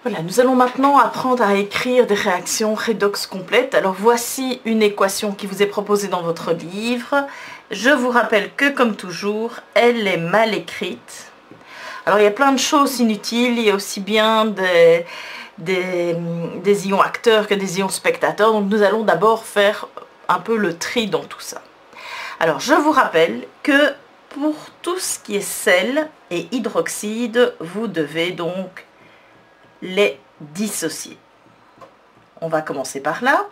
Voilà, nous allons maintenant apprendre à écrire des réactions redox complètes. Alors voici une équation qui vous est proposée dans votre livre. Je vous rappelle que, comme toujours, elle est mal écrite. Alors il y a plein de choses inutiles, il y a aussi bien des ions acteurs que des ions spectateurs. Donc nous allons d'abord faire un peu le tri dans tout ça. Alors je vous rappelle que pour tout ce qui est sel et hydroxyde, vous devez donc les dissocier. On va commencer par là.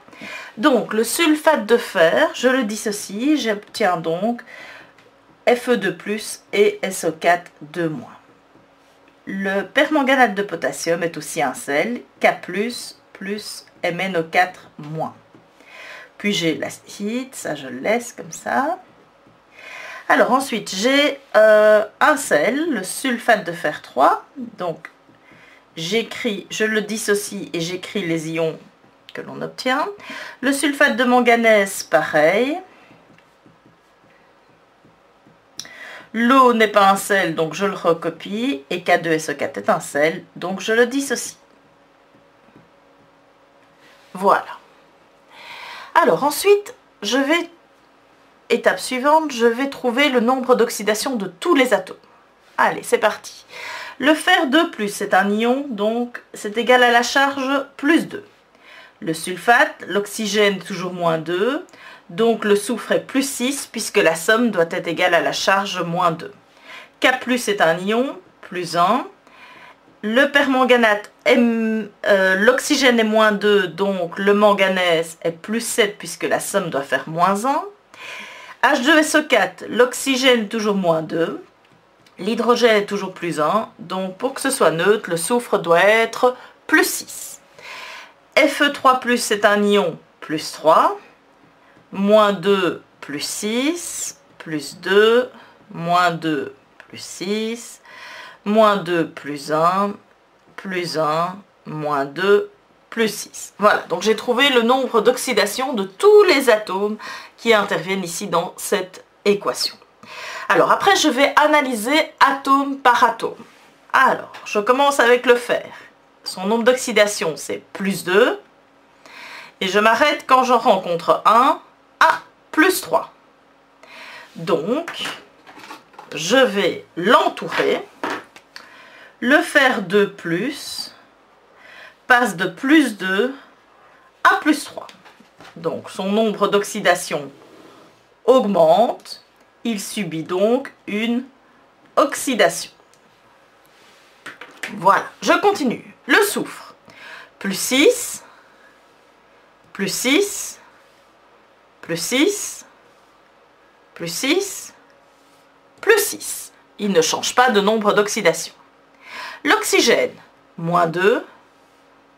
Donc le sulfate de fer, je le dissocie, j'obtiens donc Fe2+ et SO4 2-. Le permanganate de potassium est aussi un sel, K+, plus MnO4-. Puis j'ai l'acide, ça je le laisse comme ça. Alors ensuite j'ai un sel, le sulfate de fer 3, donc je le dissocie et j'écris les ions que l'on obtient. Le sulfate de manganèse, pareil. L'eau n'est pas un sel, donc je le recopie. Et K2SO4 est un sel, donc je le dissocie. Voilà. Alors ensuite, étape suivante, je vais trouver le nombre d'oxydation de tous les atomes. Allez, c'est parti. Le fer 2+, c'est un ion, donc c'est égal à la charge plus 2. Le sulfate, l'oxygène toujours moins 2, donc le soufre est plus 6, puisque la somme doit être égale à la charge moins 2. K+, est un ion, plus 1. Le permanganate, l'oxygène est moins 2, donc le manganèse est plus 7, puisque la somme doit faire moins 1. H2SO4, l'oxygène toujours moins 2. L'hydrogène est toujours plus 1, donc pour que ce soit neutre, le soufre doit être plus 6. Fe3+, c'est un ion, plus 3, moins 2, plus 6, plus 2, moins 2, plus 6, moins 2, plus 1, moins 2, plus 6. Voilà, donc j'ai trouvé le nombre d'oxydation de tous les atomes qui interviennent ici dans cette équation. Alors après, je vais analyser atome par atome. Alors, je commence avec le fer. Son nombre d'oxydation, c'est plus 2. Et je m'arrête quand j'en rencontre un à plus 3. Donc, je vais l'entourer. Le fer 2+, passe de plus 2 à plus 3. Donc, son nombre d'oxydation augmente. Il subit donc une oxydation. Voilà, je continue. Le soufre, plus 6, plus 6, plus 6, plus 6, plus 6. Il ne change pas de nombre d'oxydation. L'oxygène, moins 2,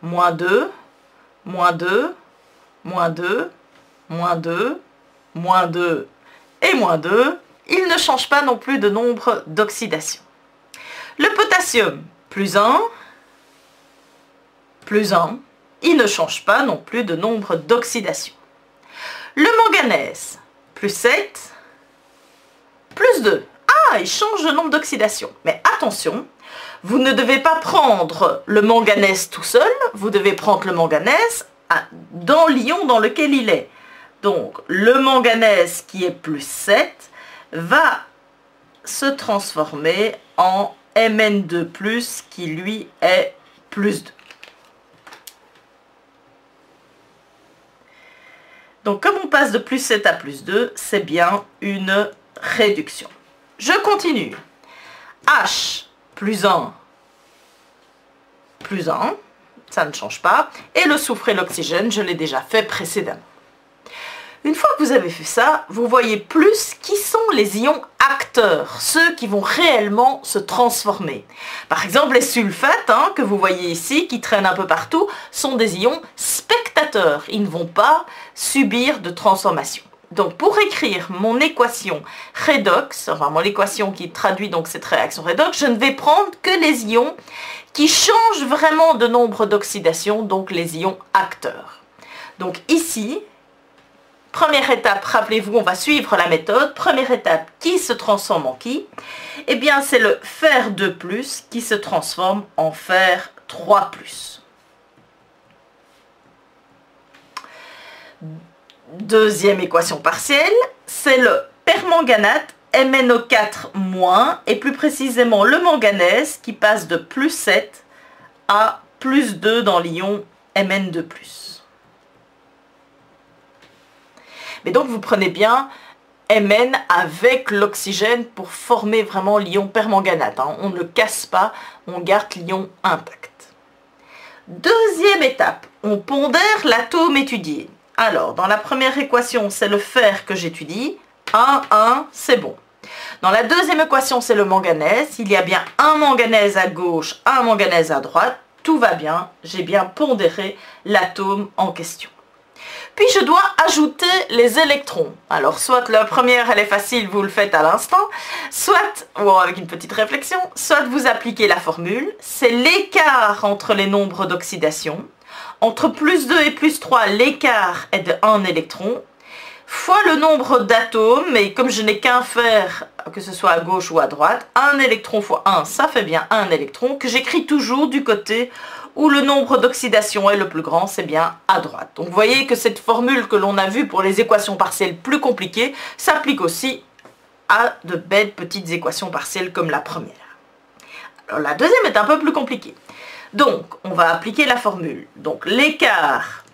moins 2, moins 2, moins 2, moins 2, moins 2, et moins 2, il ne change pas non plus de nombre d'oxydation. Le potassium, plus 1, il ne change pas non plus de nombre d'oxydation. Le manganèse, plus 7, plus 2. Ah, il change de nombre d'oxydation. Mais attention, vous ne devez pas prendre le manganèse tout seul, vous devez prendre le manganèse dans l'ion dans lequel il est. Donc, le manganèse qui est plus 7 va se transformer en Mn2+, qui lui est plus 2. Donc, comme on passe de plus 7 à plus 2, c'est bien une réduction. Je continue. H, plus 1, ça ne change pas. Et le soufre et l'oxygène, je l'ai déjà fait précédemment. Une fois que vous avez fait ça, vous voyez plus qui sont les ions acteurs, ceux qui vont réellement se transformer. Par exemple, les sulfates que vous voyez ici, qui traînent un peu partout, sont des ions spectateurs. Ils ne vont pas subir de transformation. Donc pour écrire mon équation redox, enfin mon équation qui traduit donc cette réaction redox, je ne vais prendre que les ions qui changent vraiment de nombre d'oxydation, donc les ions acteurs. Donc ici, première étape, rappelez-vous, on va suivre la méthode. Première étape, qui se transforme en qui? Eh bien, c'est le fer 2+, qui se transforme en fer 3+. Deuxième équation partielle, c'est le permanganate MnO4- et plus précisément le manganèse qui passe de +7 à +2 dans l'ion Mn2+. Mais donc vous prenez bien Mn avec l'oxygène pour former vraiment l'ion permanganate. Hein. On ne le casse pas, on garde l'ion intact. Deuxième étape, on pondère l'atome étudié. Alors, dans la première équation, c'est le fer que j'étudie. 1, 1, c'est bon. Dans la deuxième équation, c'est le manganèse. Il y a bien un manganèse à gauche, un manganèse à droite. Tout va bien, j'ai bien pondéré l'atome en question. Puis je dois ajouter les électrons. Alors soit la première elle est facile, vous le faites à l'instant, soit, bon, avec une petite réflexion, soit vous appliquez la formule, c'est l'écart entre les nombres d'oxydation. Entre +2 et +3, l'écart est de 1 électron, fois le nombre d'atomes, et comme je n'ai qu'un fer, que ce soit à gauche ou à droite, 1 électron fois 1, ça fait bien 1 électron, que j'écris toujours du côté où le nombre d'oxydation est le plus grand, c'est bien à droite. Donc vous voyez que cette formule que l'on a vue pour les équations partielles plus compliquées s'applique aussi à de belles petites équations partielles comme la première. Alors la deuxième est un peu plus compliquée. Donc on va appliquer la formule. Donc l'écart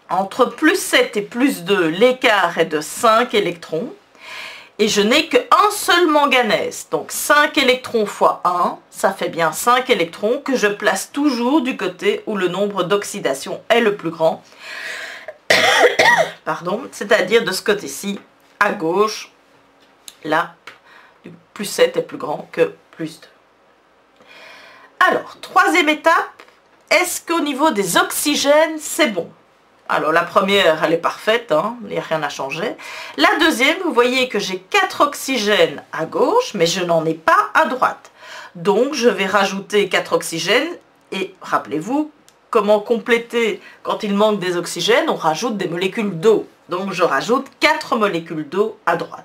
entre +7 et +2, l'écart est de 5 électrons. Et je n'ai qu'un seul manganèse, donc 5 électrons fois 1, ça fait bien 5 électrons que je place toujours du côté où le nombre d'oxydation est le plus grand. Pardon, c'est-à-dire de ce côté-ci, à gauche, là, +7 est plus grand que +2. Alors, troisième étape, est-ce qu'au niveau des oxygènes, c'est bon ? Alors la première, elle est parfaite, hein, il n'y a rien à changer. La deuxième, vous voyez que j'ai 4 oxygènes à gauche, mais je n'en ai pas à droite. Donc je vais rajouter 4 oxygènes, et rappelez-vous, comment compléter quand il manque des oxygènes, on rajoute des molécules d'eau. Donc je rajoute 4 molécules d'eau à droite.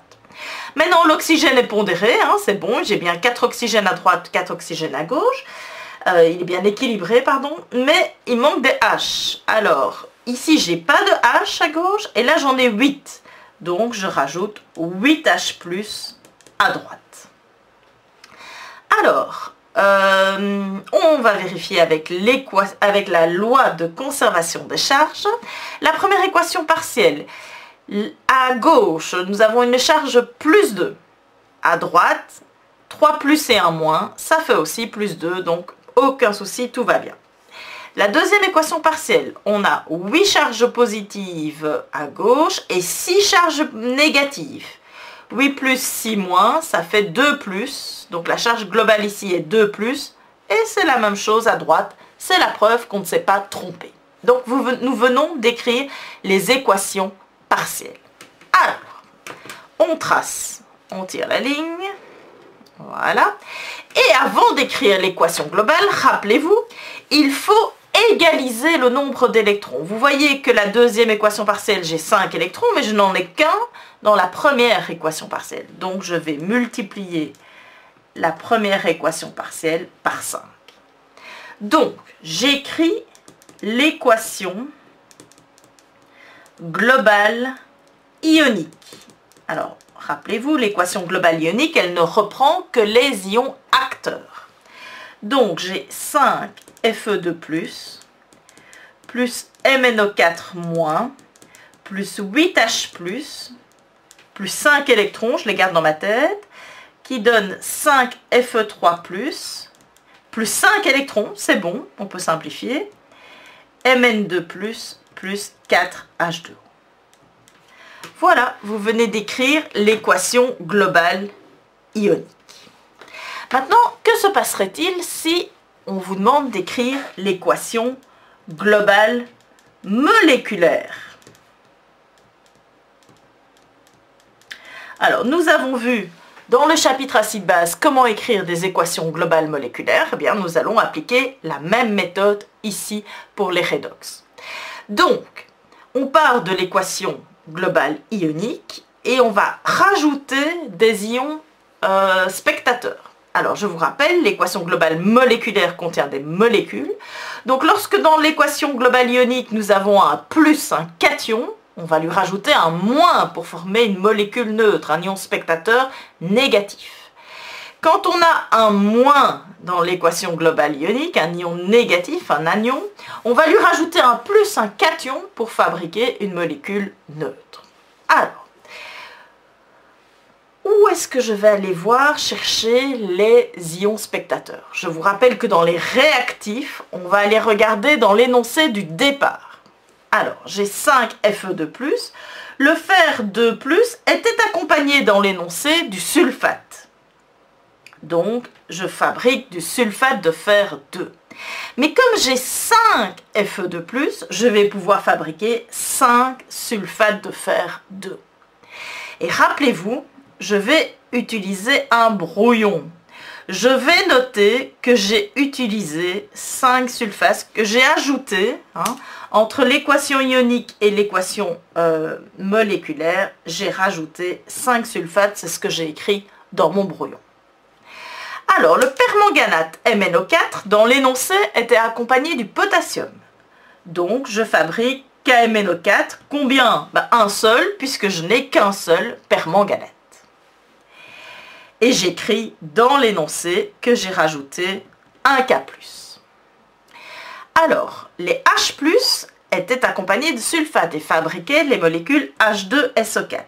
Maintenant l'oxygène est pondéré, hein, c'est bon, j'ai bien 4 oxygènes à droite, 4 oxygènes à gauche. Il est bien équilibré, pardon, mais il manque des H. Alors, ici, j'ai pas de H à gauche, et là, j'en ai 8. Donc, je rajoute 8 H+ à droite. Alors, on va vérifier avec la loi de conservation des charges. La première équation partielle. À gauche, nous avons une charge +2. À droite, 3+ et 1-, ça fait aussi +2, donc aucun souci, tout va bien. La deuxième équation partielle, on a 8 charges positives à gauche et 6 charges négatives. 8+, 6-, ça fait 2+, donc la charge globale ici est 2+, et c'est la même chose à droite, c'est la preuve qu'on ne s'est pas trompé. Donc nous venons d'écrire les équations partielles. Alors, on trace, on tire la ligne, voilà. Et avant d'écrire l'équation globale, rappelez-vous, il faut égaliser le nombre d'électrons. Vous voyez que la deuxième équation partielle, j'ai 5 électrons, mais je n'en ai qu'un dans la première équation partielle. Donc je vais multiplier la première équation partielle par 5. Donc, j'écris l'équation globale ionique. Alors, rappelez-vous, l'équation globale ionique, elle ne reprend que les ions acteurs. Donc, j'ai 5 Fe2+, plus MnO4-, plus 8H+, plus 5 électrons, je les garde dans ma tête, qui donne 5 Fe3+, plus 5 électrons, c'est bon, on peut simplifier, Mn2+, plus 4H2. Voilà, vous venez d'écrire l'équation globale ionique. Maintenant, que se passerait-il si on vous demande d'écrire l'équation globale moléculaire? Alors, nous avons vu dans le chapitre acide-base comment écrire des équations globales moléculaires. Eh bien, nous allons appliquer la même méthode ici pour les redox. Donc, on part de l'équation globale ionique et on va rajouter des ions spectateurs. Alors, je vous rappelle, l'équation globale moléculaire contient des molécules. Donc, lorsque dans l'équation globale ionique, nous avons un plus, un cation, on va lui rajouter un moins pour former une molécule neutre, un ion spectateur négatif. Quand on a un moins dans l'équation globale ionique, un ion négatif, un anion, on va lui rajouter un plus, un cation, pour fabriquer une molécule neutre. Alors, où est-ce que je vais aller voir chercher les ions spectateurs? Je vous rappelle que dans les réactifs, on va aller regarder dans l'énoncé du départ. Alors, j'ai 5 Fe2+. Le fer 2+, était accompagné dans l'énoncé du sulfate. Donc, je fabrique du sulfate de fer 2. Mais comme j'ai 5 Fe2+, je vais pouvoir fabriquer 5 sulfates de fer 2. Et rappelez-vous, je vais utiliser un brouillon. Je vais noter que j'ai utilisé 5 sulfates que j'ai ajouté entre l'équation ionique et l'équation moléculaire. J'ai rajouté 5 sulfates, c'est ce que j'ai écrit dans mon brouillon. Alors, le permanganate MnO4, dans l'énoncé, était accompagné du potassium. Donc, je fabrique KMnO4. Combien? Un seul, puisque je n'ai qu'un seul permanganate. Et j'écris dans l'énoncé que j'ai rajouté un K+. Alors, les H+, étaient accompagnés de sulfate et fabriquaient les molécules H2SO4.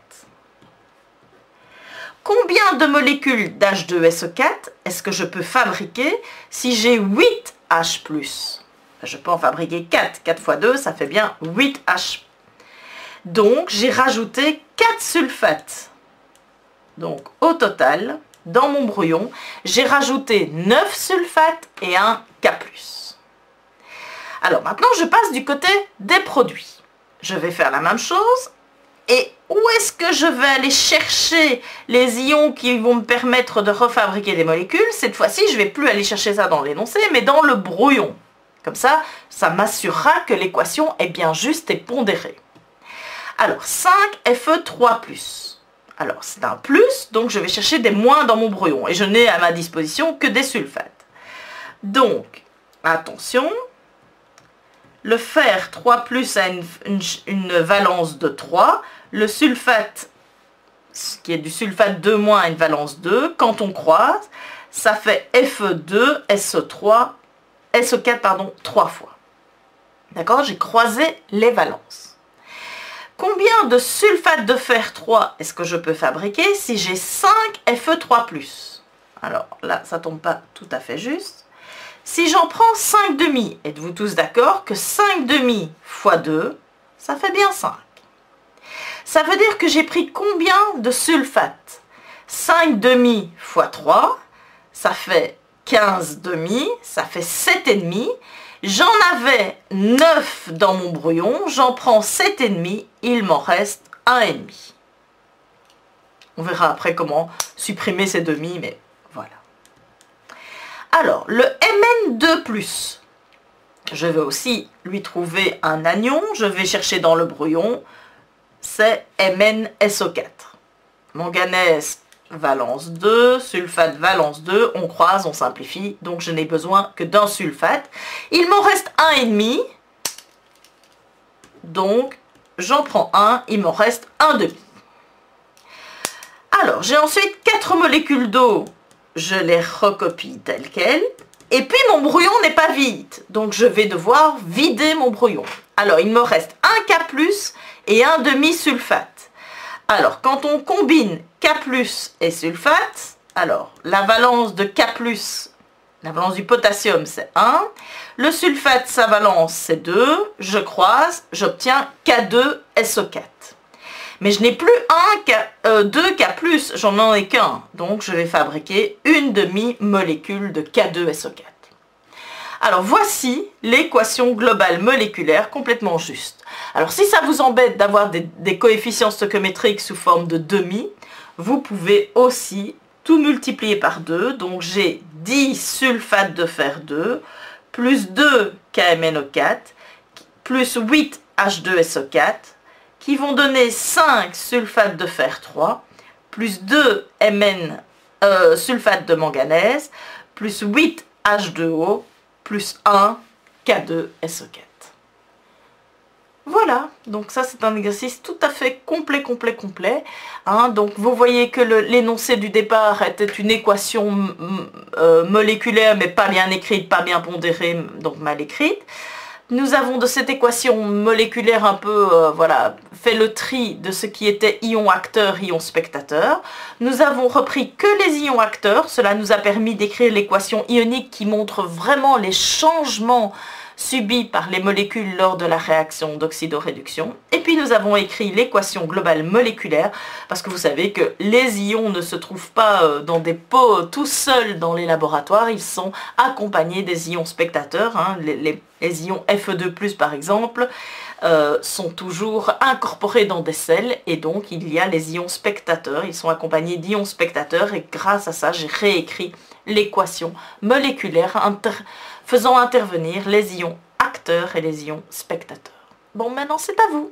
Combien de molécules d'H2SO4 est-ce que je peux fabriquer si j'ai 8 H+? Je peux en fabriquer 4. 4 fois 2, ça fait bien 8 H. Donc, j'ai rajouté 4 sulfates. Donc, au total, dans mon brouillon, j'ai rajouté 9 sulfates et un K+. Alors, maintenant, je passe du côté des produits. Je vais faire la même chose. Et où est-ce que je vais aller chercher les ions qui vont me permettre de refabriquer des molécules? Cette fois-ci, je ne vais plus aller chercher ça dans l'énoncé, mais dans le brouillon. Comme ça, ça m'assurera que l'équation est bien juste et pondérée. Alors, 5 Fe3+. Alors, c'est un plus, donc je vais chercher des moins dans mon brouillon. Et je n'ai à ma disposition que des sulfates. Donc, attention, le fer 3+ a une valence de 3. Le sulfate, qui est du sulfate 2-, a une valence 2. Quand on croise, ça fait Fe2, SO4, 3 fois. D'accord? J'ai croisé les valences. Combien de sulfate de fer 3 est-ce que je peux fabriquer si j'ai 5 Fe3+? Alors là, ça ne tombe pas tout à fait juste. Si j'en prends 5,5, êtes-vous tous d'accord que 5,5 fois 2, ça fait bien 5? Ça veut dire que j'ai pris combien de sulfate? 5,5 fois 3, ça fait 15,5, ça fait 7,5. J'en avais 9 dans mon brouillon, j'en prends 7,5, il m'en reste 1,5. On verra après comment supprimer ces demi, mais voilà. Alors, le Mn2+, je vais aussi lui trouver un anion, je vais chercher dans le brouillon, c'est MnSO4. Manganèse, valence 2, sulfate, valence 2, on croise, on simplifie, donc je n'ai besoin que d'un sulfate. Il m'en reste 1,5, donc j'en prends un, il m'en reste 1,5. Alors, j'ai ensuite 4 molécules d'eau, je les recopie telles quelles, et puis mon brouillon n'est pas vide, donc je vais devoir vider mon brouillon. Alors, il me reste un K+, et un demi-sulfate. Alors, quand on combine K+ et sulfate, alors la valence de K+, la valence du potassium, c'est 1. Le sulfate, sa valence, c'est 2. Je croise, j'obtiens K2SO4. Mais je n'ai plus 2 K+, j'en ai qu'un. Donc, je vais fabriquer une demi-molécule de K2SO4. Alors, voici l'équation globale moléculaire complètement juste. Alors, si ça vous embête d'avoir des coefficients stoichiométriques sous forme de demi, vous pouvez aussi tout multiplier par 2. Donc, j'ai 10 sulfates de fer 2, plus 2 KMNO4, plus 8 H2SO4, qui vont donner 5 sulfates de fer 3, plus 2 Mn sulfate de manganèse, plus 8 H2O, plus 1 K2SO4. Voilà, donc ça c'est un exercice tout à fait complet. Hein. Donc vous voyez que l'énoncé du départ était une équation moléculaire, mais pas bien écrite, pas bien pondérée, donc mal écrite. Nous avons de cette équation moléculaire un peu, voilà, fait le tri de ce qui était ion acteur, ion spectateur. Nous avons repris que les ions acteurs, cela nous a permis d'écrire l'équation ionique qui montre vraiment les changements subis par les molécules lors de la réaction d'oxydoréduction. Et puis nous avons écrit l'équation globale moléculaire, parce que vous savez que les ions ne se trouvent pas dans des pots tout seuls dans les laboratoires, ils sont accompagnés des ions spectateurs. Hein. Les ions Fe2+, par exemple, sont toujours incorporés dans des sels, et donc il y a les ions spectateurs, ils sont accompagnés d'ions spectateurs, et grâce à ça j'ai réécrit l'équation moléculaire faisant intervenir les ions acteurs et les ions spectateurs. Bon, maintenant c'est à vous.